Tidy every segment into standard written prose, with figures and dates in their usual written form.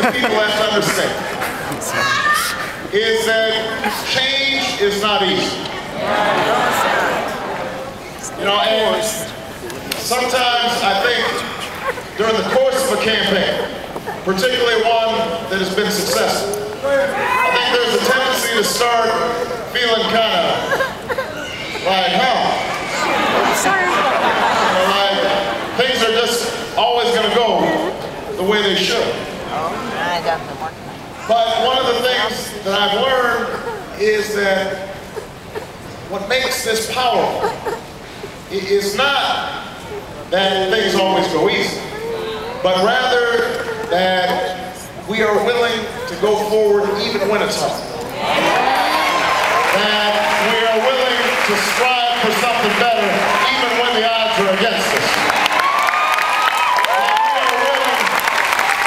that people have to understand is that change is not easy. You know, and sometimes I think during the course of a campaign, particularly one that has been successful, I think there's a tendency to start feeling kind of like, like things are just always going to go the way they should. But one of the things that I've learned is that what makes this powerful is not that things always go easy, but rather that we are willing to go forward even when it's hard. That we are willing to strive for something better even when the odds are against us. That we are willing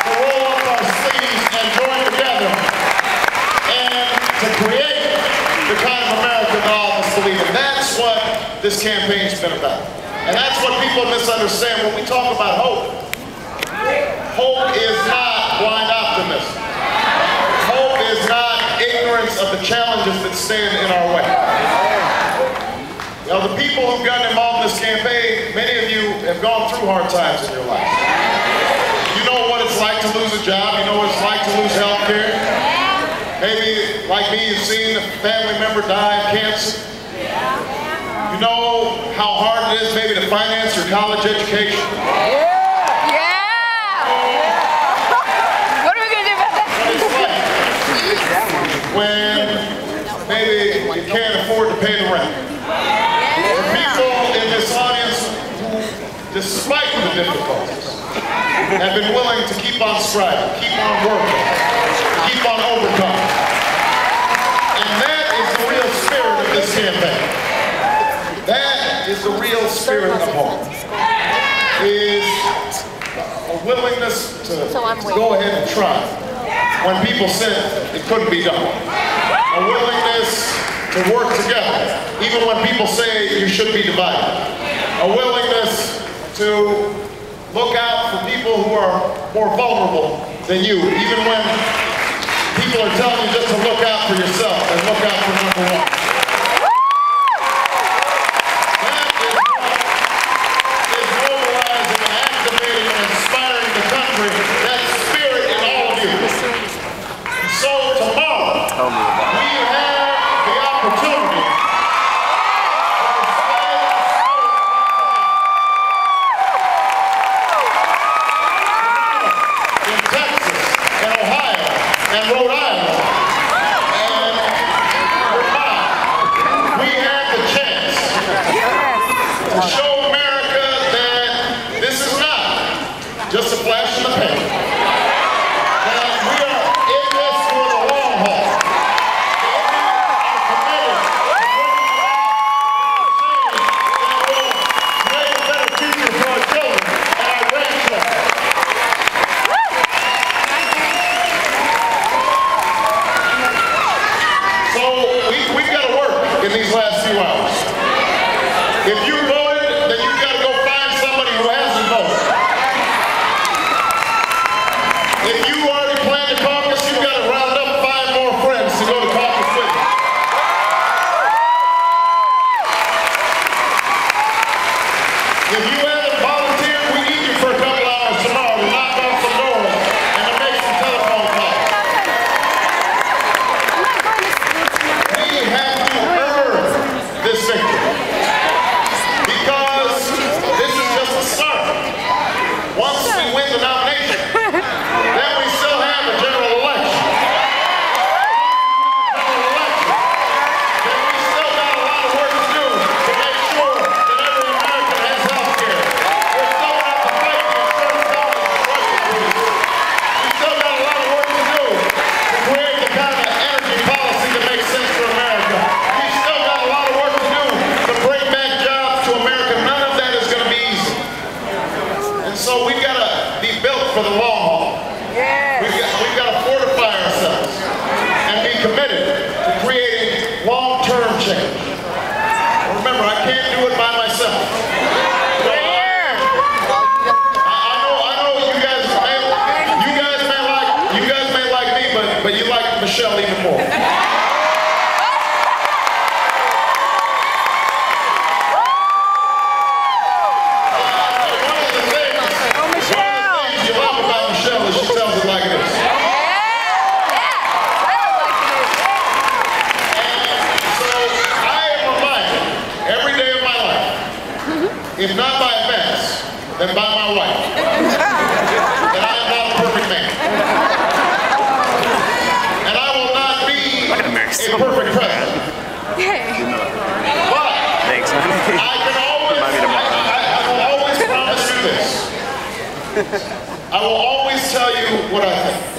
to roll up our sleeves and join together and to create the kind of America that all of us believe in. That's what this campaign's been about. And that's what people misunderstand when we talk about hope. Hope is not blind optimism. Hope is not ignorance of the challenges that stand in our way. Now, the people who've gotten involved in this campaign, many of you have gone through hard times in your life. You know what it's like to lose a job. You know what it's like to lose health care. Maybe, like me, you've seen a family member die of cancer. You know how hard it is maybe to finance your college education. What are we going to do about that? When maybe you can't afford to pay the rent. There are people in this audience who, despite the difficulties, have been willing to keep on striving, keep on working, keep on overcoming. And that is the real spirit of this campaign. That is the real spirit of hope. Is a willingness to go ahead and try when people said it couldn't be done. A willingness to work together even when people say you should be divided. A willingness to look out for people who are more vulnerable than you, even when people are telling you just to look out for yourself and look out for number one. Just a flash in the pan. That we are in this for the long haul. We are committed to bringing about a change that will create a better future for our children and our grandchildren. So we've got to work in these last few hours. If you voted, then you've got to go find somebody who hasn't voted. If you already planned to caucus, you've got to round up 5 more friends to go to caucus with you. If you haven't volunteered, we need you for a couple hours tomorrow to knock on some doors and to make some telephone calls. We have to earn this victory because this is just the start. Once we win the nomination, then we still have a general election. Then we still got a lot of work to do to make sure that every American has health care. We're still going to have to fight the insurance companies. We still got a lot of work to do to create the kind of energy policy that makes sense for America. We still got a lot of work to do to bring back jobs to America. None of that is going to be easy. And so we've got to be built for the long haul. We've got to fortify ourselves and be committed to creating long-term change. Remember, I can't do it by myself. I know you guys may like the perfect president. But Thanks. I will always promise you this. I will always tell you what I think.